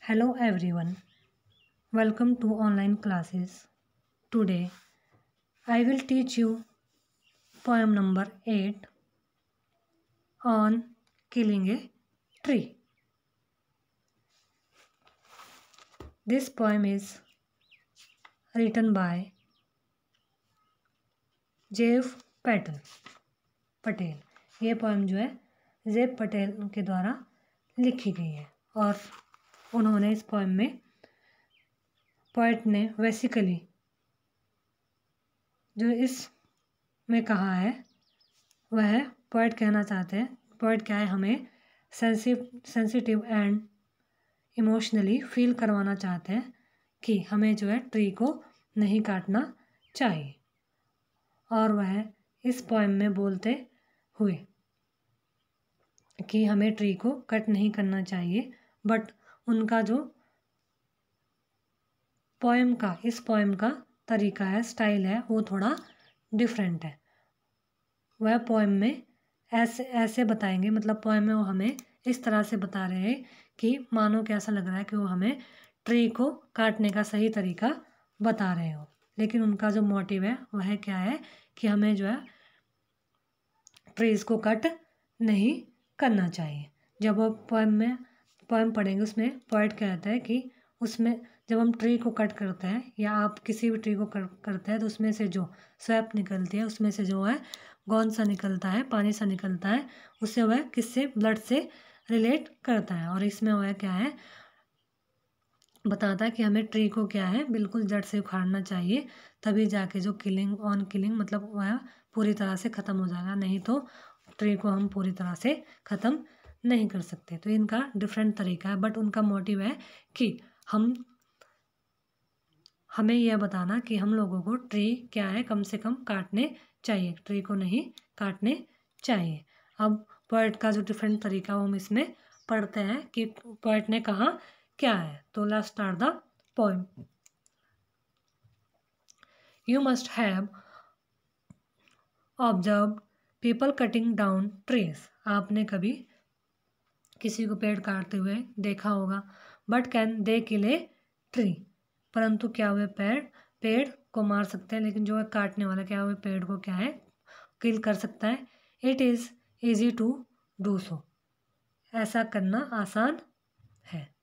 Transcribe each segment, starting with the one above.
Hello everyone, welcome to online classes. Today I will teach you poem number 8 on killing a tree. This poem is written by जेव पटेल। ये poem जो है जेव पटेल के द्वारा लिखी गई है और उन्होंने इस पोएम में पोएट ने बेसिकली जो इस में कहा है वह पोएट कहना चाहते हैं। पोएट क्या है, हमें सेंसिटिव एंड इमोशनली फील करवाना चाहते हैं कि हमें जो है ट्री को नहीं काटना चाहिए। और वह इस पोएम में बोलते हुए कि हमें ट्री को कट नहीं करना चाहिए, बट उनका जो इस पोएम का तरीका है, स्टाइल है, वो थोड़ा डिफरेंट है। वह पोएम में ऐसे बताएंगे, मतलब पोएम में वो हमें इस तरह से बता रहे हैं कि मानो कि ऐसा लग रहा है कि वो हमें ट्री को काटने का सही तरीका बता रहे हो, लेकिन उनका जो मोटिव है वह क्या है कि हमें जो है ट्रीज़ को कट नहीं करना चाहिए। जब वो पोएम पढ़ेंगे उसमें पोएट कहता है कि उसमें जब हम ट्री को कट करते हैं या आप किसी भी ट्री को करते हैं तो उसमें से जो स्वैप निकलती है, उसमें से जो है गौन सा निकलता है, पानी सा निकलता है, उससे वह किससे ब्लड से रिलेट करता है। और इसमें वह क्या है बताता है कि हमें ट्री को क्या है बिल्कुल जड़ से उखाड़ना चाहिए, तभी जाके जो किलिंग मतलब वह पूरी तरह से ख़त्म हो जाएगा, नहीं तो ट्री को हम पूरी तरह से ख़त्म नहीं कर सकते। तो इनका डिफरेंट तरीका है, बट उनका मोटिव है कि हमें यह बताना कि हम लोगों को ट्री क्या है कम से कम काटने चाहिए, ट्री को नहीं काटने चाहिए। अब पोएट का जो डिफरेंट तरीका वो हम इसमें पढ़ते हैं कि पोएट ने कहा क्या है। तो let's start the poem. You must have observed people cutting down trees. आपने कभी किसी को पेड़ काटते हुए देखा होगा। But can they kill a tree, परंतु क्या हुए पेड़ को मार सकते हैं, लेकिन जो है काटने वाला क्या हुए पेड़ को क्या है किल कर सकता है। It is easy to do so, ऐसा करना आसान है।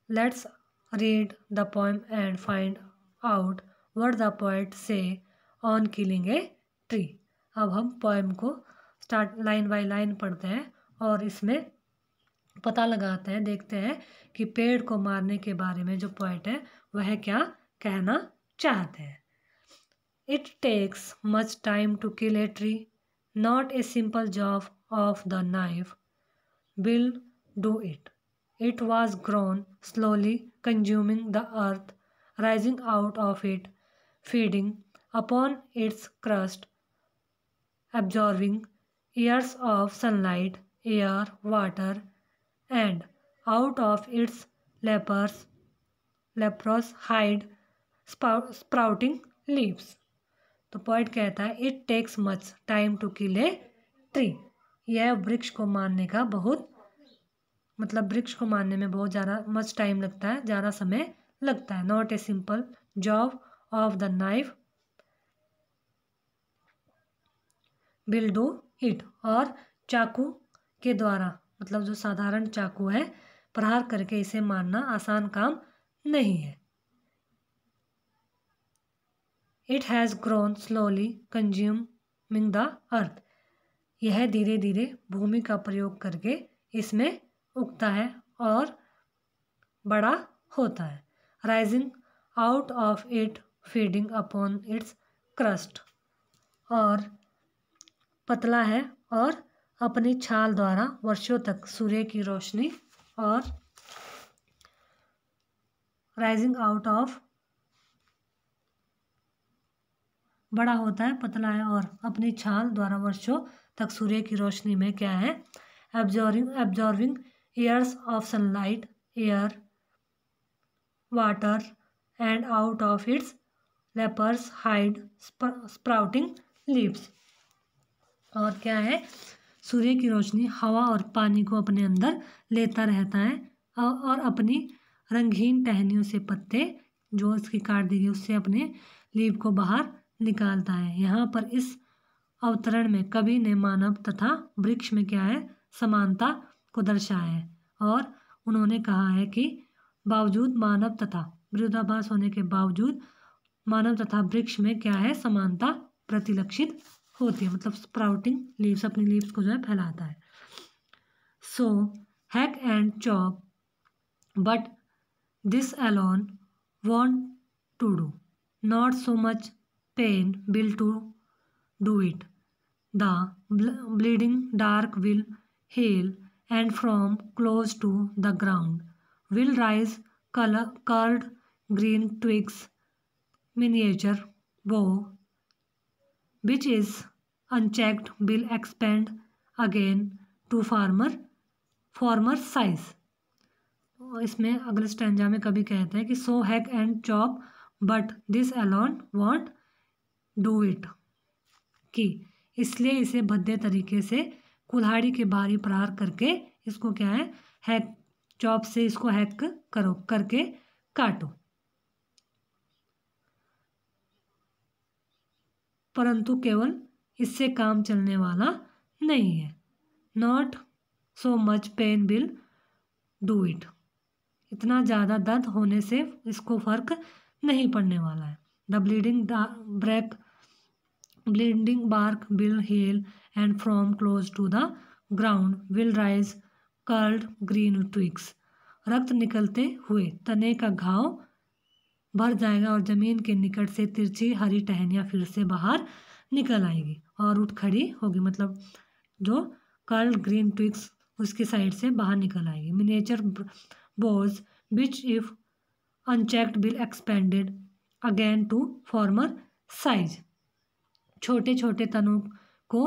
Let's read the poem and find out what the poet say on killing a tree. अब हम पोएम को स्टार्ट लाइन बाय लाइन पढ़ते हैं और इसमें पता लगाते हैं, देखते हैं कि पेड़ को मारने के बारे में जो पोएट है वह क्या कहना चाहते हैं। It takes much time to kill a tree, not a simple job of the knife will do it. It was grown, slowly consuming the earth, rising out of it, feeding upon its crust, absorbing years of sunlight, air, water, and out of its leprous hide, sprouting leaves. तो poet कहता है it takes much time to kill a tree. यह वृक्ष को मारने का वृक्ष को मारने में बहुत ज़्यादा मच टाइम लगता है, ज़्यादा समय लगता है। Not a simple job of the knife will do it, और चाकू के द्वारा मतलब जो साधारण चाकू है प्रहार करके इसे मारना आसान काम नहीं है। It has grown slowly consuming the earth, यह धीरे धीरे भूमि का प्रयोग करके इसमें उगता है और बड़ा होता है। Rising out of it, feeding upon its crust, और पतला है और अपनी छाल द्वारा वर्षों तक सूर्य की रोशनी, और राइजिंग आउट ऑफ बड़ा होता है, पतला है और अपनी छाल द्वारा वर्षों तक सूर्य की रोशनी में क्या है absorbing years of sunlight, air, water, and out of its leprous hide, sprouting leaves। और क्या है सूर्य की रोशनी, हवा और पानी को अपने अंदर लेता रहता है और अपनी रंगीन टहनियों से पत्ते जो इसकी काट दी गई उससे अपने लीव को बाहर निकालता है। यहाँ पर इस अवतरण में कवि ने मानव तथा वृक्ष में क्या है समानता को दर्शाया है और उन्होंने कहा है कि बावजूद मानव तथा विरोधाभास होने के बावजूद मानव तथा वृक्ष में क्या है समानता प्रतिलक्षित होती है, मतलब स्प्राउटिंग लीव्स अपनी लीव्स को जो है फैलाता है। So hack and chop but this alone won't to do not so much pain will to do it the bleeding dark will heal and from close to the ground will rise curled green twigs miniature bow which is unchecked will expand again to former size। इसमें अगले stanza में कभी कहते हैं कि so hack and chop but this alone won't do it, कि इसलिए इसे भद्दे तरीके से कुल्हाड़ी के बाहरी प्रहार करके इसको क्या है हैक चॉप से इसको हैक करो करके काटो, परंतु केवल इससे काम चलने वाला नहीं है। Not so much pain will do it, इतना ज़्यादा दर्द होने से इसको फर्क नहीं पड़ने वाला है। The bleeding bark will heal and from close to the ground will rise curled green twigs, रक्त निकलते हुए तने का घाव भर जाएगा और जमीन के निकट से तिरछी हरी टहनियाँ फिर से बाहर निकल आएगी और उठ खड़ी होगी, मतलब जो कर्ल्ड ग्रीन ट्विग्स उसकी साइड से बाहर निकल आएगी। Miniature boughs which if unchecked will expanded again to former size, छोटे छोटे तनों को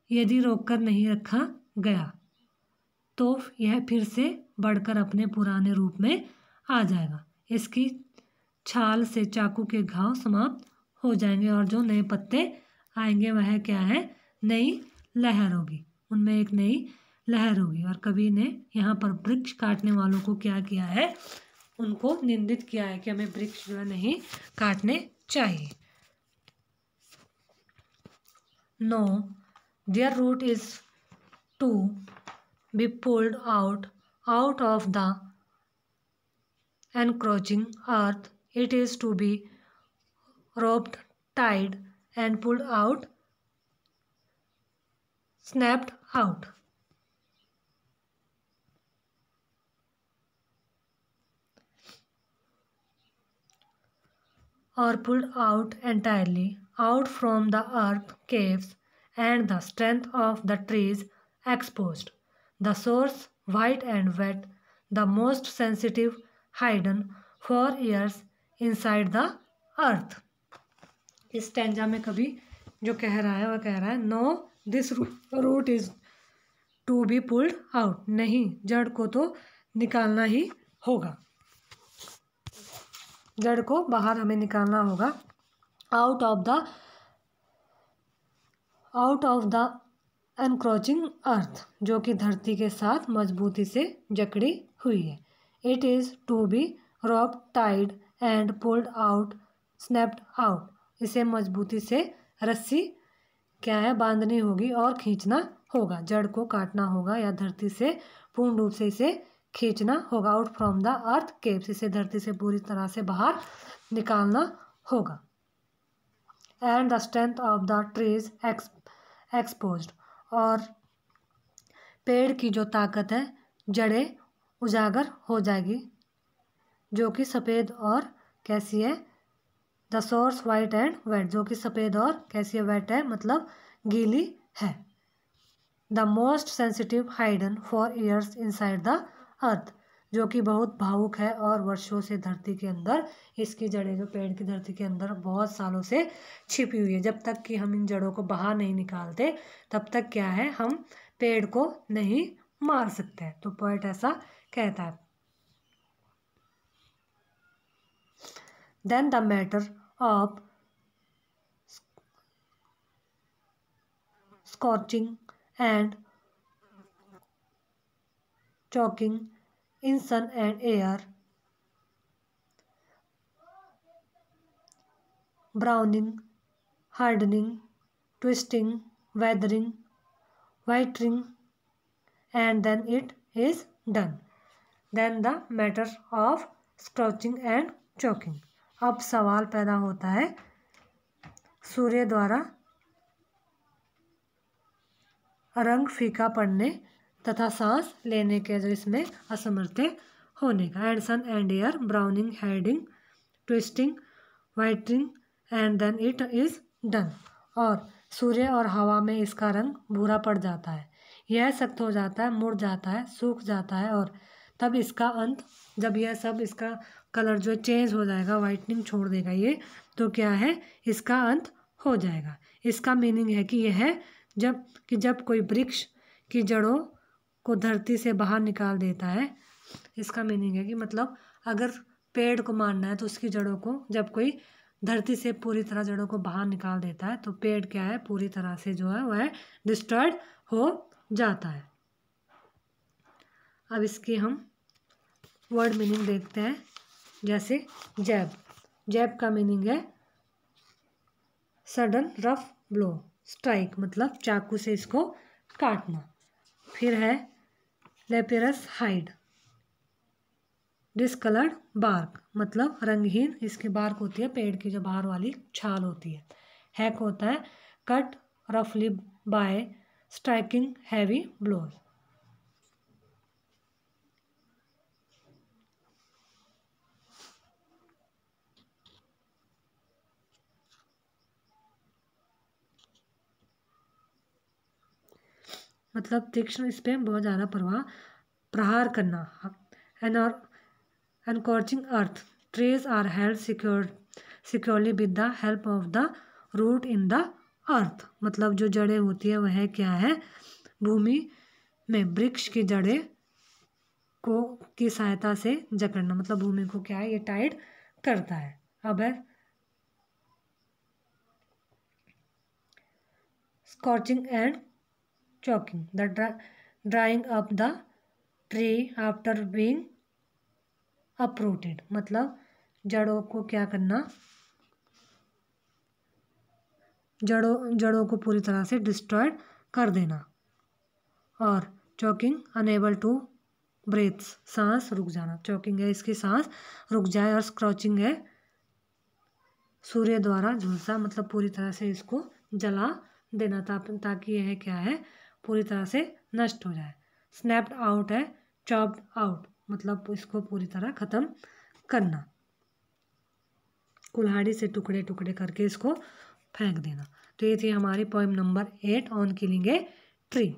यदि रोककर नहीं रखा गया तो यह फिर से बढ़कर अपने पुराने रूप में आ जाएगा। इसकी छाल से चाकू के घाव समाप्त हो जाएंगे और जो नए पत्ते आएंगे वह क्या है नई लहर होगी, उनमें एक नई लहर होगी। और कवि ने यहाँ पर वृक्ष काटने वालों को क्या किया है, उनको निंदित किया है कि हमें वृक्ष जो है नहीं काटने चाहिए। No their root is to be pulled out of the encroaching earth, it is to be roped, tied and pulled out, snapped out। or pulled out entirely out from the earth caves and the strength of the trees exposed, the source white and wet, the most sensitive hidden for years inside the earth। इस stanza में कभी जो कह रहा है वह कह रहा है no this root is to be pulled out, नहीं जड़ को तो निकालना ही होगा, जड़ को बाहर हमें निकालना होगा। आउट ऑफ द एनक्रोचिंग अर्थ, जो कि धरती के साथ मजबूती से जकड़ी हुई है। It is to be rope tied and pulled out snapped out, इसे मजबूती से रस्सी क्या है बांधनी होगी और खींचना होगा, जड़ को काटना होगा या धरती से पूर्ण रूप से इसे खींचना होगा। Out from the earth caves, इसे धरती से पूरी तरह से बाहर निकालना होगा। And the strength of the trees exposed, और पेड़ की जो ताकत है जड़ें उजागर हो जाएगी, जो कि सफ़ेद और कैसी है the source white and wet, जो कि सफ़ेद और कैसी है वेट है मतलब गीली है। The most sensitive hidden for years inside the earth, जो कि बहुत भावुक है और वर्षों से धरती के अंदर इसकी जड़ें जो पेड़ की धरती के अंदर बहुत सालों से छिपी हुई है। जब तक कि हम इन जड़ों को बाहर नहीं निकालते तब तक क्या है हम पेड़ को नहीं मार सकते हैं। तो पोएट ऐसा कहता है। Then the matter of scorching and choking in sun and air, browning, hardening, twisting, weathering, whitening, and then it is done. Then the matter of scorching and choking. अब सवाल पैदा होता है सूर्य द्वारा रंग फीका पड़ने तथा सांस लेने के जो इसमें असमर्थ होने का। And sun and air, browning, hiding, twisting, whitening, and then it is done. और सूर्य और हवा में इसका रंग भूरा पड़ जाता है, यह सख्त हो जाता है, मुड़ जाता है, सूख जाता है, और तब इसका अंत, जब यह सब इसका कलर जो चेंज हो जाएगा, वाइटनिंग छोड़ देगा ये, तो क्या है, इसका अंत हो जाएगा। इसका मीनिंग है कि यह जब कोई वृक्ष की जड़ों को धरती से बाहर निकाल देता है, इसका मीनिंग है कि मतलब अगर पेड़ को मारना है तो उसकी जड़ों को जब कोई धरती से पूरी तरह जड़ों को बाहर निकाल देता है तो पेड़ क्या है, पूरी तरह से जो है वह डिस्ट्रॉयड हो जाता है। अब इसकी हम वर्ड मीनिंग देखते हैं। जैसे जैब का मीनिंग है सडन रफ ब्लो, स्ट्राइक मतलब चाकू से इसको काटना। फिर है लेपेरस हाइड, डिसकलर्ड बार्क मतलब रंगहीन इसकी बार्क होती है, पेड़ की जो बाहर वाली छाल होती है। हैक होता है कट रफली बाय स्ट्राइकिंग हैवी ब्लोज। मतलब तीक्ष्ण, इस पर बहुत ज़्यादा प्रहार करना। Anchoring earth, trees are held securely with the help of the root in the earth मतलब जो जड़ें होती है वह क्या है, भूमि में वृक्ष की जड़ें को की सहायता से जकड़ना मतलब भूमि को क्या है, ये टाइट करता है। अब है scorching and choking, the drying up the tree after being uprooted मतलब जड़ों को क्या करना, जड़ों को पूरी तरह से डिस्ट्रॉयड कर देना। और चॉकिंग अनेबल टू ब्रेथ्स, सांस रुक जाना, चॉकिंग है इसकी सांस रुक जाए। और स्क्रॉचिंग है सूर्य द्वारा झुलसा मतलब पूरी तरह से इसको जला देना ताकि यह क्या है, पूरी तरह से नष्ट हो जाए। स्नैप्ड आउट है चॉप्ड आउट मतलब इसको पूरी तरह ख़त्म करना, कुल्हाड़ी से टुकड़े टुकड़े करके इसको फेंक देना। तो ये थी हमारी poem number 8 on killing a tree.